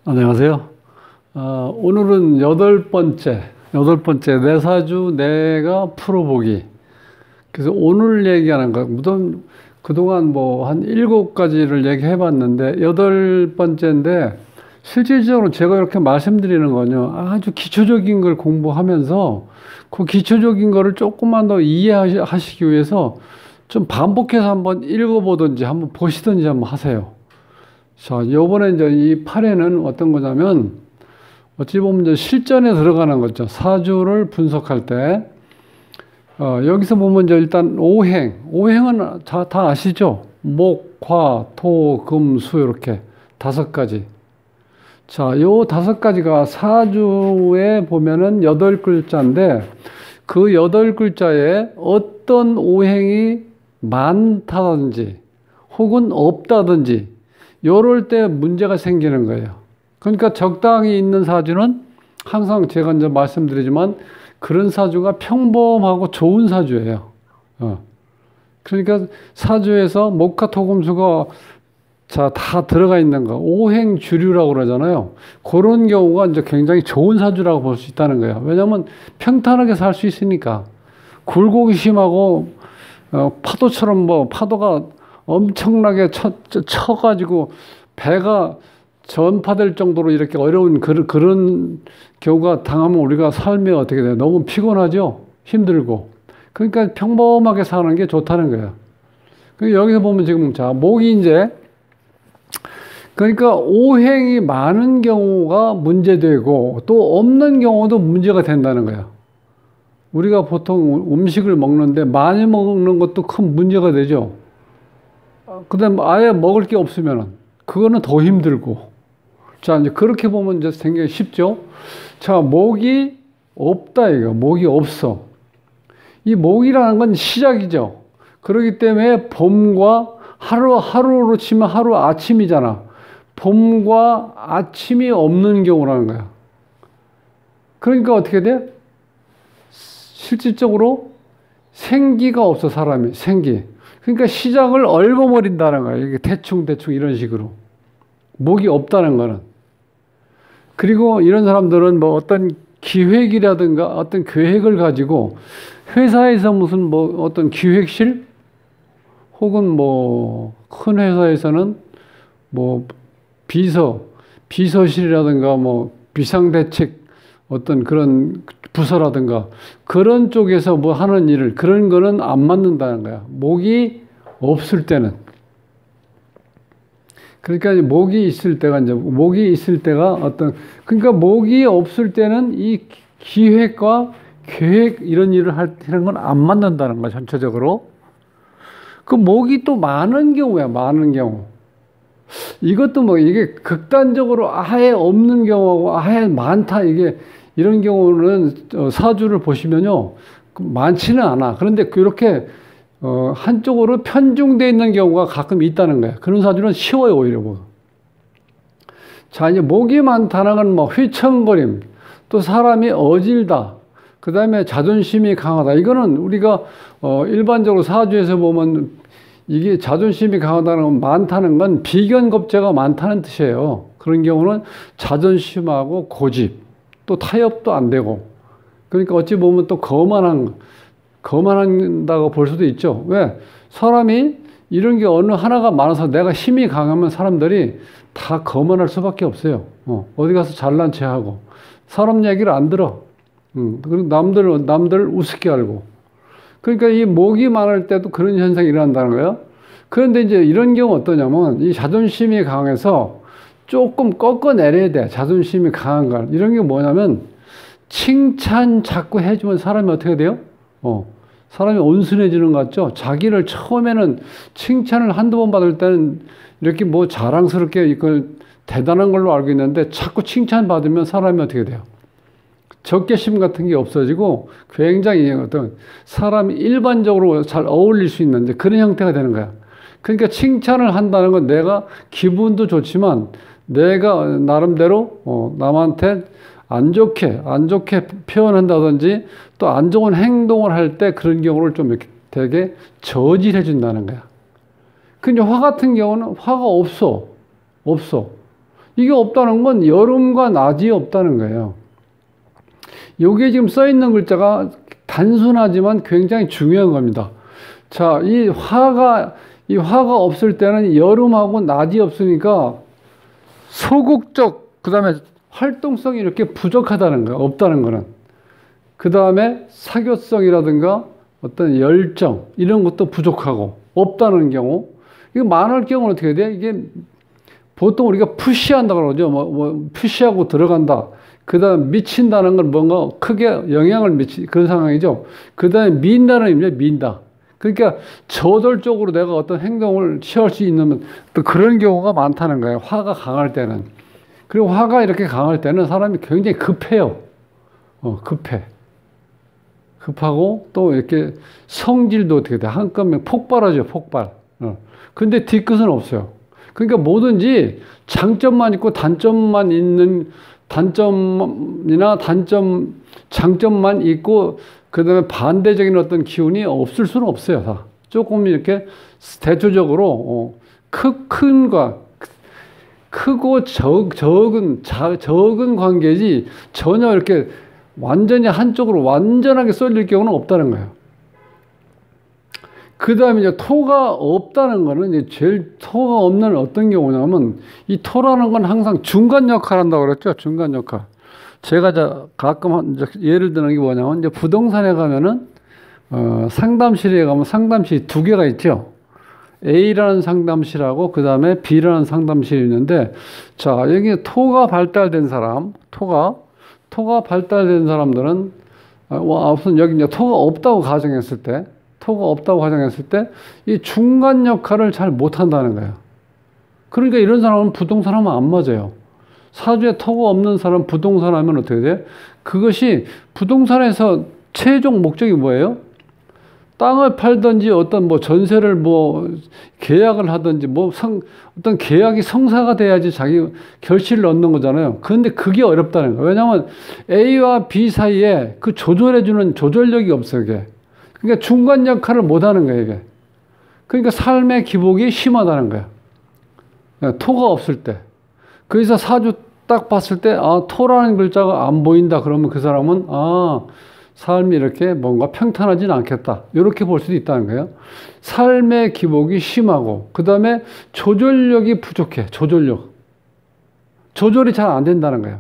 안녕하세요. 오늘은 여덟 번째 내 사주 내가 풀어보기. 그래서 오늘 얘기하는 거, 무슨 그동안 뭐 한 7가지를 얘기해 봤는데, 여덟 번째인데, 실질적으로 제가 이렇게 말씀드리는 건요, 아주 기초적인 걸 공부하면서, 그 기초적인 거를 조금만 더 이해하시기 위해서 좀 반복해서 한번 읽어보든지, 한번 보시든지 한번 하세요. 자, 요번에 이제 이 8회는 어떤 거냐면, 어찌 보면 이제 실전에 들어가는 거죠. 사주를 분석할 때. 여기서 보면 이제 일단 오행은 다 아시죠? 목, 화, 토, 금, 수, 이렇게 5가지. 자, 요 5가지가 사주에 보면은 8글자인데, 그 8글자에 어떤 오행이 많다든지, 혹은 없다든지, 요럴 때 문제가 생기는 거예요. 그러니까 적당히 있는 사주는 항상 제가 이제 말씀드리지만 그런 사주가 평범하고 좋은 사주예요. 그러니까 사주에서 목화 토금수가 다 들어가 있는 거, 오행주류라고 그러잖아요. 그런 경우가 이제 굉장히 좋은 사주라고 볼 수 있다는 거예요. 왜냐하면 평탄하게 살 수 있으니까. 굴곡이 심하고 파도처럼 파도가 엄청나게 쳐가지고 배가 전파될 정도로 이렇게 어려운 그런 경우가 당하면 우리가 삶이 어떻게 돼요? 너무 피곤하죠? 힘들고. 그러니까 평범하게 사는 게 좋다는 거예요. 여기서 보면 지금 목이 이제, 그러니까 오행이 많은 경우가 문제되고 또 없는 경우도 문제가 된다는 거예요. 우리가 보통 음식을 먹는데 많이 먹는 것도 큰 문제가 되죠. 그 다음에 아예 먹을 게 없으면은, 그거는 더 힘들고. 자, 이제 그렇게 보면 이제 굉장히 쉽죠? 자, 목이 없다, 이거. 목이 없어. 이 목이라는 건 시작이죠. 그렇기 때문에 봄과 하루로 치면 하루 아침이잖아. 봄과 아침이 없는 경우라는 거야. 그러니까 어떻게 돼? 실질적으로 생기가 없어, 사람이. 생기. 그러니까 시작을 얽어버린다는 거예요. 이게 대충 이런 식으로. 목이 없다는 거는. 그리고 이런 사람들은 어떤 기획이라든가 어떤 계획을 가지고 회사에서 무슨 어떤 기획실 혹은 큰 회사에서는 비서실이라든가 비상대책 어떤 그런 부서라든가 그런 쪽에서 하는 일을, 그런 거는 안 맞는다는 거야. 목이 없을 때는. 그러니까 목이 있을 때가 그러니까 목이 없을 때는 이 기획과 계획 이런 일을 하는 건 안 맞는다는 거야, 전체적으로. 그 목이 또 많은 경우야, 많은 경우. 이것도 이게 극단적으로 아예 없는 경우하고 아예 많다, 이런 경우는 사주를 보시면요, 많지는 않아. 그런데 그렇게 한쪽으로 편중되어 있는 경우가 가끔 있다는 거예요. 그런 사주는 쉬워요, 오히려. 자, 이제 목이 많다는 건 휘청거림, 또 사람이 어질다, 그 다음에 자존심이 강하다. 이거는 우리가 일반적으로 사주에서 보면 이게 자존심이 강하다는 건, 많다는 건 비견겁제가 많다는 뜻이에요. 그런 경우는 자존심하고 고집, 또 타협도 안 되고. 그러니까 어찌 보면 또 거만한다고 볼 수도 있죠. 왜? 사람이 이런 게 어느 하나가 많아서 내가 힘이 강하면 사람들이 다 거만할 수밖에 없어요. 어디 가서 잘난 체 하고. 사람 얘기를 안 들어. 그리고 남들 우습게 알고. 그러니까 이 목이 많을 때도 그런 현상이 일어난다는 거예요. 그런데 이제 이런 경우 어떠냐면, 이 자존심이 강해서 조금 꺾어내려야 돼. 자존심이 강한 걸. 이런 게 뭐냐면, 칭찬 자꾸 해주면 사람이 어떻게 돼요? 사람이 온순해지는 것 같죠? 자기를 처음에는 칭찬을 한두 번 받을 때는 이렇게 자랑스럽게 이걸 대단한 걸로 알고 있는데, 자꾸 칭찬 받으면 사람이 어떻게 돼요? 적개심 같은 게 없어지고 굉장히 어떤 사람이 일반적으로 잘 어울릴 수 있는 그런 형태가 되는 거야. 그러니까 칭찬을 한다는 건 내가 기분도 좋지만 내가 나름대로 남한테 안 좋게 표현한다든지 또 안 좋은 행동을 할 때 그런 경우를 좀 이렇게 되게 저질해 준다는 거야. 근데 화 같은 경우는 화가 없어. 이게 없다는 건 여름과 낮이 없다는 거예요. 여기에 지금 써 있는 글자가 단순하지만 굉장히 중요한 겁니다. 자, 이 화가 없을 때는 여름하고 낮이 없으니까 소극적, 그 다음에 활동성이 이렇게 부족하다는 거예요. 없다는 거는. 그 다음에 사교성이라든가 어떤 열정, 이런 것도 부족하고, 없다는 경우. 이거 많을 경우는 어떻게 돼? 이게 보통 우리가 푸시한다고 그러죠. 푸시하고 들어간다. 그 다음 미친다는 건 뭔가 크게 영향을 그런 상황이죠. 그 다음에 민다는 의미죠. 민다. 그러니까 저돌적으로 내가 어떤 행동을 취할 수 있는 또 그런 경우가 많다는 거예요. 화가 강할 때는. 그리고 화가 이렇게 강할 때는 사람이 굉장히 급해요. 급해. 급하고 또 이렇게 성질도 어떻게 돼? 한꺼번에 폭발하죠. 폭발. 근데 뒤끝은 없어요. 그러니까 뭐든지 장점만 있고 단점만 있는 장점만 있고 그 다음에 반대적인 어떤 기운이 없을 수는 없어요. 다. 조금 이렇게 대조적으로 크고 적은 관계지 전혀 이렇게 완전히 한쪽으로 완전하게 쏠릴 경우는 없다는 거예요. 그 다음에 이제 토가 없다는 거는 이제 제일 토가 없는 어떤 경우냐면 이 토라는 건 항상 중간 역할 한다고 그랬죠. 중간 역할. 제가 가끔 예를 드는 게 뭐냐면 이제 부동산에 가면은 상담실에 가면 상담실이 두 개가 있죠. A라는 상담실하고 그 다음에 B라는 상담실이 있는데 자 여기 토가 발달된 사람, 토가 발달된 사람들은 우선 여기 이제 토가 없다고 가정했을 때 이 중간 역할을 잘 못한다는 거예요. 그러니까 이런 사람은 부동산 하면 안 맞아요. 사주에 토가 없는 사람 부동산 하면 어떻게 돼요? 그것이 부동산에서 최종 목적이 뭐예요? 땅을 팔든지 어떤 전세를 계약을 하든지 어떤 계약이 성사가 돼야지 자기 결실을 얻는 거잖아요. 그런데 그게 어렵다는 거예요. 왜냐하면 A와 B 사이에 그 조절해주는 조절력이 없어요, 이게. 그러니까 중간 역할을 못 하는 거예요, 이게. 그러니까 삶의 기복이 심하다는 거예요. 토가 없을 때. 그래서 사주 딱 봤을 때, 토라는 글자가 안 보인다. 그러면 그 사람은, 삶이 이렇게 뭔가 평탄하지는 않겠다. 이렇게 볼 수도 있다는 거예요. 삶의 기복이 심하고, 그 다음에 조절력이 부족해. 조절이 잘 안 된다는 거예요.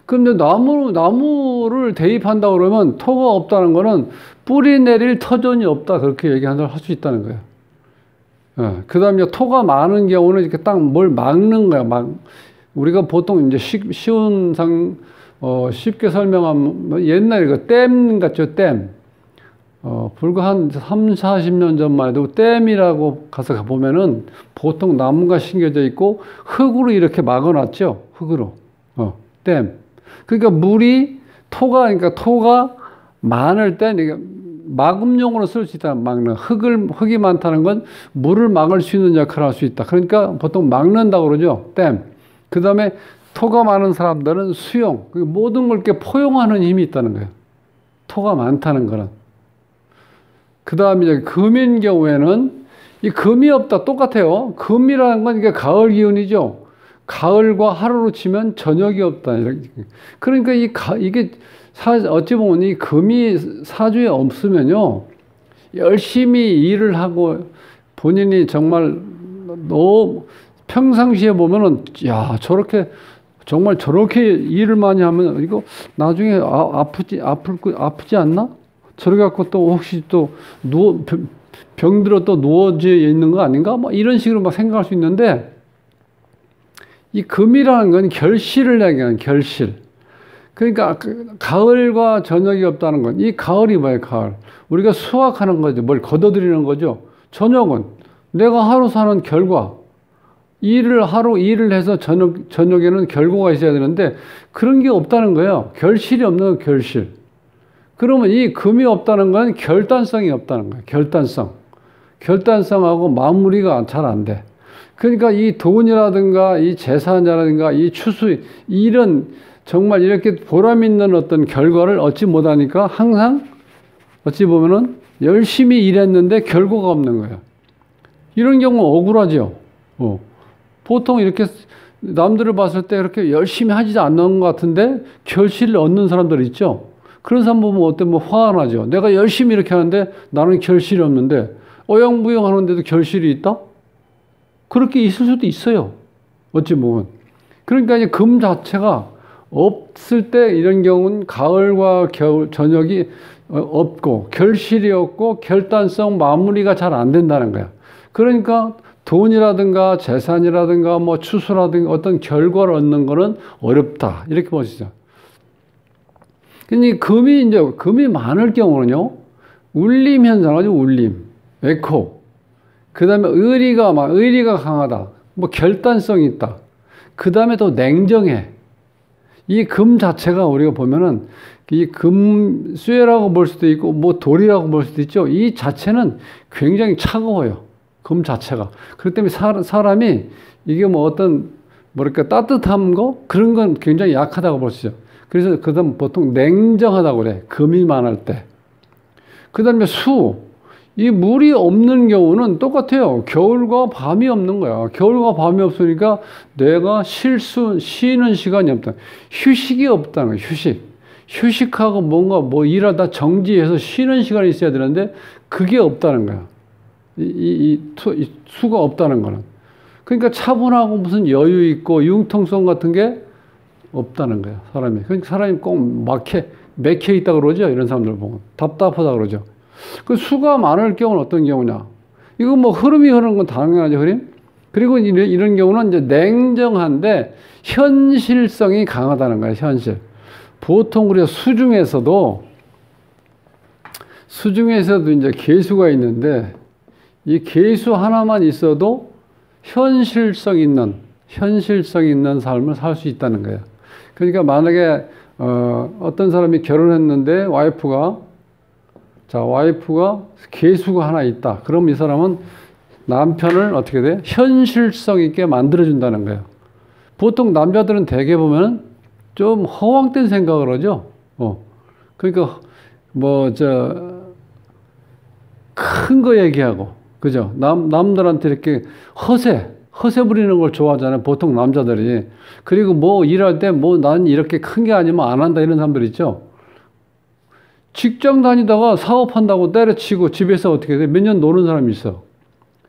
그럼 이제 나무를 대입한다 그러면 토가 없다는 거는 뿌리 내릴 터전이 없다. 그렇게 얘기한다고 할 수 있다는 거예요. 그 다음에 토가 많은 경우는 이렇게 딱 뭘 막는 거야. 우리가 보통 이제 쉽게 설명하면 옛날에 그 댐 같죠, 댐. 불과 한 40년 전만 해도 댐이라고 가서 보면은 보통 나무가 심겨져 있고 흙으로 이렇게 막아놨죠. 흙으로. 댐. 그러니까 토가 많을 때 막음용으로 쓸 수 있다. 막는. 흙이 많다는 건 물을 막을 수 있는 역할을 할 수 있다. 그러니까 보통 막는다고 그러죠. 댐. 그 다음에 토가 많은 사람들은 수용. 모든 걸 이렇게 포용하는 힘이 있다는 거예요. 토가 많다는 거는. 그 다음에 이제 금인 경우에는 이 금이 없다. 똑같아요. 금이라는 건 이게 가을 기운이죠. 가을과 하루로 치면 저녁이 없다. 그러니까 이게 어찌 보면 이 금이 사주에 없으면요. 열심히 일을 하고 본인이 정말 너무 평상시에 보면은 정말 저렇게 일을 많이 하면 이거 나중에 아프지 않나? 저래 갖고 또 혹시 또 병들어 또 누워져 있는 거 아닌가? 이런 식으로 생각할 수 있는데 이 금이라는 건 결실을 얘기하는 결실. 그러니까 가을과 저녁이 없다는 건 이 가을이 뭐예요, 가을. 우리가 수확하는 거죠. 뭘 걷어들이는 거죠. 저녁은 내가 하루 사는 결과. 하루 일을 해서 저녁에는 결과가 있어야 되는데 그런 게 없다는 거예요. 결실이 없는 결실. 그러면 이 금이 없다는 건 결단성이 없다는 거예요. 결단성하고 마무리가 잘 안 돼. 그러니까 이 돈이라든가 이 재산이라든가 이 추수 이런 정말 이렇게 보람 있는 어떤 결과를 얻지 못하니까 항상 어찌 보면은 열심히 일했는데 결과가 없는 거예요. 이런 경우 억울하죠. 보통 이렇게 남들을 봤을 때 이렇게 열심히 하지 않는 것 같은데 결실을 얻는 사람들 있죠. 그런 사람 보면 어때? 뭐 화가 나죠. 내가 열심히 이렇게 하는데 나는 결실이 없는데 어영부영 하는데도 결실이 있다? 그렇게 있을 수도 있어요. 어찌 보면. 그러니까 이제 금 자체가 없을 때 이런 경우는 가을과 겨울, 저녁이 없고 결실이 없고 결단성 마무리가 잘 안 된다는 거야. 그러니까 돈이라든가 재산이라든가 뭐 추수라든가 어떤 결과를 얻는 거는 어렵다. 이렇게 보시죠. 근데 금이 많을 경우는요, 울림 현상하죠, 울림. 에코. 그 다음에 의리가 강하다. 뭐 결단성이 있다. 그 다음에 또 냉정해. 이 금 자체가 우리가 보면은 이 쇠라고 볼 수도 있고 뭐 돌이라고 볼 수도 있죠. 이 자체는 굉장히 차가워요. 금 자체가. 그렇기 때문에 사람이 이게 뭐 어떤 뭐랄까 따뜻한 거 그런 건 굉장히 약하다고 볼 수 있죠. 그래서 그다음 보통 냉정하다고 그래. 금이 많을 때. 그다음에 이 물이 없는 경우는 똑같아요. 겨울과 밤이 없는 거야. 겨울과 밤이 없으니까 내가 쉬는 시간이 없다. 휴식이 없다는 거야. 휴식하고 뭔가 뭐 일하다 정지해서 쉬는 시간이 있어야 되는데 그게 없다는 거야. 수가 없다는 거는. 그러니까 차분하고 무슨 여유 있고 융통성 같은 게 없다는 거야. 그러니까 사람이 꼭 맥혀 있다 그러죠. 이런 사람들 보면. 답답하다 그러죠. 그 수가 많을 경우는 어떤 경우냐? 이거 뭐 흐름이 흐르는 건 당연하죠, 흐름? 그리고 이런 경우는 이제 냉정한데 현실성이 강하다는 거예요, 현실. 보통 우리가 수중에서도 이제 계수가 있는데 이 계수 하나만 있어도 현실성 있는 삶을 살 수 있다는 거예요. 그러니까 만약에 어떤 사람이 결혼했는데 와이프가 계수가 하나 있다. 그럼 이 사람은 남편을 어떻게 돼? 현실성 있게 만들어준다는 거예요. 보통 남자들은 대개 보면 좀 허황된 생각을 하죠. 그러니까 큰 거 얘기하고, 그죠? 남들한테 이렇게 허세 부리는 걸 좋아하잖아요. 보통 남자들이. 그리고 뭐 일할 때 난 이렇게 큰 게 아니면 안 한다 이런 사람들 있죠. 직장 다니다가 사업한다고 때려치고 집에서 어떻게 돼? 몇 년 노는 사람이 있어.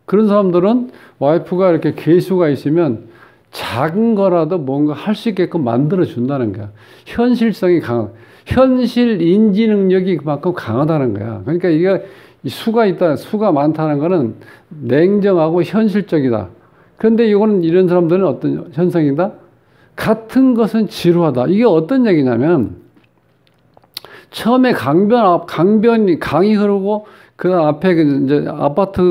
그런 사람들은 와이프가 이렇게 계수가 있으면 작은 거라도 뭔가 할 수 있게끔 만들어준다는 거야. 현실 인지 능력이 그만큼 강하다는 거야. 그러니까 이게 수가 많다는 거는 냉정하고 현실적이다. 그런데 이런 사람들은 어떤 현상이다? 같은 것은 지루하다. 이게 어떤 얘기냐면, 처음에 강이 흐르고, 그 다음 앞에 이제 아파트에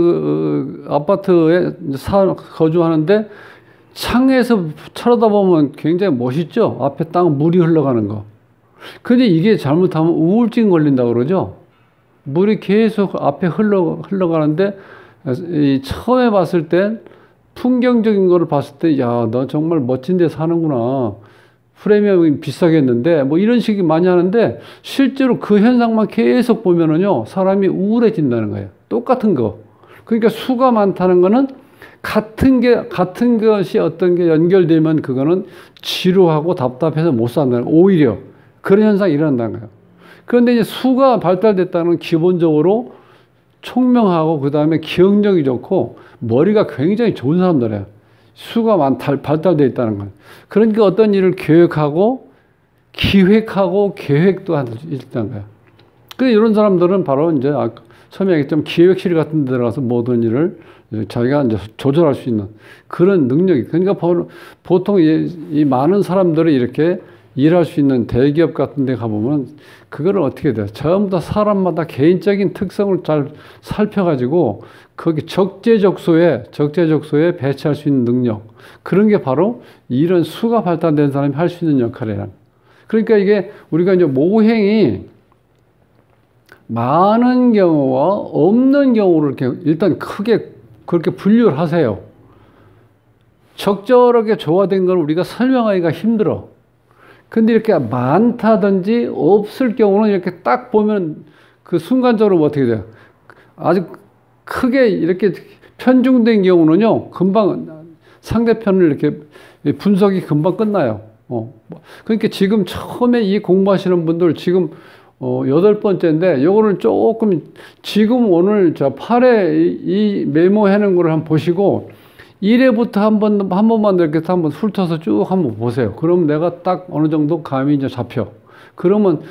거주하는데, 창에서 쳐다보면 굉장히 멋있죠? 앞에 딱 물이 흘러가는 거. 근데 이게 잘못하면 우울증 걸린다고 그러죠? 물이 계속 앞에 흘러가는데, 처음에 봤을 땐 풍경적인 거를 봤을 때, 야, 너 정말 멋진 데 사는구나. 프리미엄이 비싸겠는데, 뭐 이런 식이 많이 하는데, 실제로 그 현상만 계속 보면은요, 사람이 우울해진다는 거예요. 똑같은 거. 그러니까 수가 많다는 거는 같은 것이 어떤 게 연결되면 그거는 지루하고 답답해서 못 산다는 거예요. 오히려. 그런 현상이 일어난다는 거예요. 그런데 이제 수가 발달됐다는 건 기본적으로 총명하고 그 다음에 기억력이 좋고 머리가 굉장히 좋은 사람들이에요. 수가 발달되어 있다는 거예요. 그러니까 어떤 일을 기획하고 계획도 할 수 있다는 거예요. 근데 이런 사람들은 바로 이제 처음에 얘기했지만 기획실 같은 데 들어가서 모든 일을 자기가 이제 조절할 수 있는 그런 능력이. 그러니까 보통 이 많은 사람들이 이렇게 일할 수 있는 대기업 같은 데 가보면 그거를 어떻게 돼요? 전부 다 사람마다 개인적인 특성을 잘 살펴가지고 거기 적재적소에 배치할 수 있는 능력. 그런 게 바로 이런 수가 발달된 사람이 할 수 있는 역할이에요. 그러니까 이게 우리가 이제 모행이 많은 경우와 없는 경우를 이렇게 일단 크게 그렇게 분류를 하세요. 적절하게 조화된 걸 우리가 설명하기가 힘들어. 근데 이렇게 많다든지 없을 경우는 이렇게 딱 보면 그 순간적으로 어떻게 돼요? 아주 크게 이렇게 편중된 경우는요, 금방 상대편을 이렇게 분석이 금방 끝나요. 그러니까 지금 처음에 이 공부하시는 분들 지금 8번째인데 요거를 조금 지금 오늘 저 8회 이 메모하는 거를 한번 보시고 1회부터 한 번만 이렇게 한번 훑어서 쭉 한번 보세요. 그럼 내가 딱 어느 정도 감이 이제 잡혀. 그러면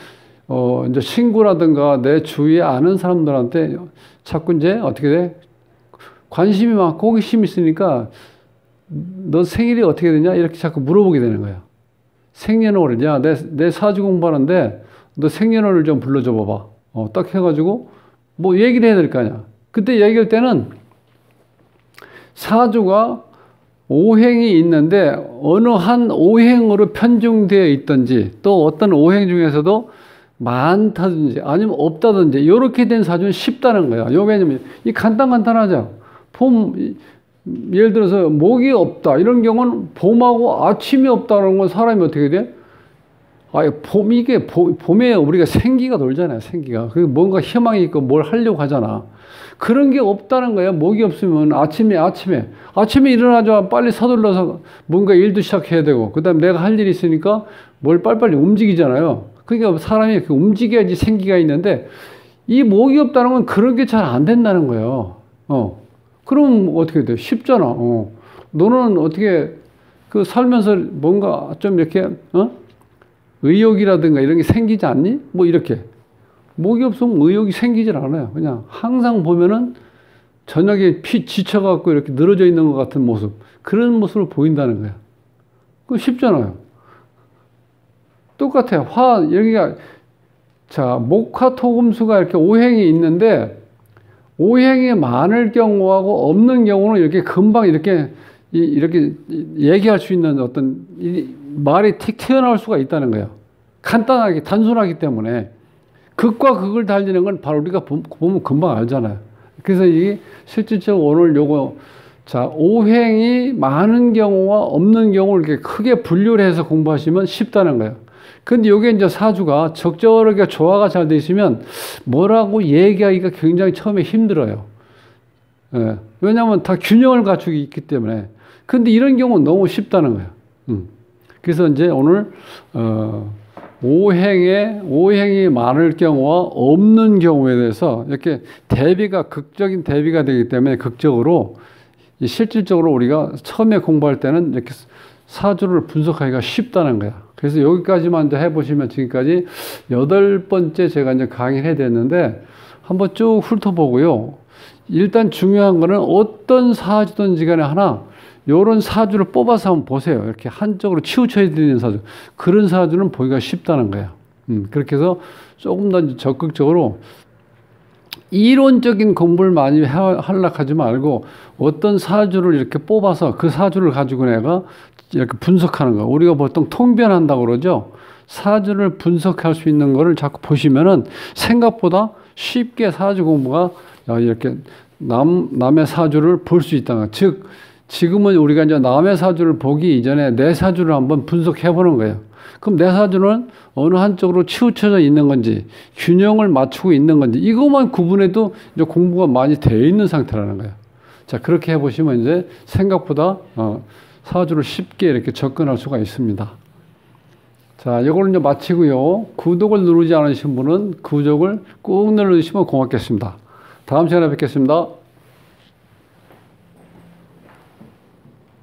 이제 친구라든가 내 주위에 아는 사람들한테 자꾸 이제 어떻게 돼? 관심이 많고 호기심이 있으니까 너 생일이 어떻게 되냐? 이렇게 자꾸 물어보게 되는 거야. 생년월일. 야, 내 사주 공부하는데 너 생년월일 좀 불러줘 봐봐. 딱 해가지고 뭐 얘기를 해야 될 거 아니야. 그때 얘기할 때는 사주가 오행이 있는데 어느 한 오행으로 편중되어 있든지 또 어떤 오행 중에서도 많다든지 아니면 없다든지 이렇게 된 사주는 쉽다는 거야. 요 왜냐면 이 간단하죠. 예를 들어서 목이 없다 이런 경우는 봄하고 아침이 없다는 건 사람이 어떻게 돼? 봄에 우리가 생기가 돌잖아요. 생기가. 그 뭔가 희망이 있고 뭘 하려고 하잖아. 그런 게 없다는 거야. 목이 없으면 아침에 일어나자마자 빨리 서둘러서 뭔가 일도 시작해야 되고, 그 다음에 내가 할 일이 있으니까 뭘 빨리빨리 움직이잖아요. 그러니까 사람이 움직여야지 생기가 있는데, 이 목이 없다는 건 그런 게 잘 안 된다는 거예요. 그럼 어떻게 돼? 쉽잖아. 너는 어떻게 그 살면서 뭔가 좀 이렇게, 의욕이라든가 이런 게 생기지 않니? 뭐 이렇게. 목이 없으면 의욕이 생기질 않아요. 그냥 항상 보면은 저녁에 지쳐갖고 이렇게 늘어져 있는 것 같은 모습. 그런 모습을 보인다는 거야. 그거 쉽잖아요. 똑같아요. 여기가, 자, 목화토금수가 이렇게 오행이 있는데, 오행이 많을 경우하고 없는 경우는 이렇게 금방 이렇게 얘기할 수 있는 어떤 말이 틱 튀어나올 수가 있다는 거예요. 간단하게, 단순하기 때문에. 극과 극을 달리는 건 바로 우리가 보면 금방 알잖아요. 그래서 이게 실질적으로 오늘 요거, 자, 오행이 많은 경우와 없는 경우를 이렇게 크게 분류를 해서 공부하시면 쉽다는 거예요. 근데 요게 이제 사주가 적절하게 조화가 잘 돼 있으면 뭐라고 얘기하기가 굉장히 처음에 힘들어요. 예. 왜냐하면 다 균형을 갖추고 있기 때문에. 근데 이런 경우는 너무 쉽다는 거예요. 그래서 이제 오늘, 오행이 많을 경우와 없는 경우에 대해서 이렇게 극적인 대비가 되기 때문에 극적으로, 실질적으로 우리가 처음에 공부할 때는 이렇게 사주를 분석하기가 쉽다는 거야. 그래서 여기까지만 이제 해보시면 지금까지 8번째 제가 이제 강의를 해야 됐는데 한번 쭉 훑어보고요. 일단 중요한 거는 어떤 사주든지 간에 하나 요런 사주를 뽑아서 한번 보세요. 이렇게 한쪽으로 치우쳐야 되는 사주. 그런 사주는 보기가 쉽다는 거예요. 그렇게 해서 조금 더 적극적으로 이론적인 공부를 많이 하려고 하지 말고 어떤 사주를 이렇게 뽑아서 그 사주를 가지고 내가 이렇게 분석하는 거. 우리가 보통 통변한다고 그러죠. 사주를 분석할 수 있는 거를 자꾸 보시면은 생각보다 쉽게 사주 공부가 이렇게 남의 사주를 볼 수 있다는 거. 즉, 지금은 우리가 이제 남의 사주를 보기 이전에 내 사주를 한번 분석해 보는 거예요. 그럼 내 사주는 어느 한쪽으로 치우쳐져 있는 건지, 균형을 맞추고 있는 건지, 이것만 구분해도 이제 공부가 많이 되어 있는 상태라는 거예요. 자, 그렇게 해보시면 이제 생각보다, 사주를 쉽게 이렇게 접근할 수가 있습니다. 자, 이걸 이제 마치고요. 구독을 누르지 않으신 분은 구독을 꾹 눌러주시면 고맙겠습니다. 다음 시간에 뵙겠습니다.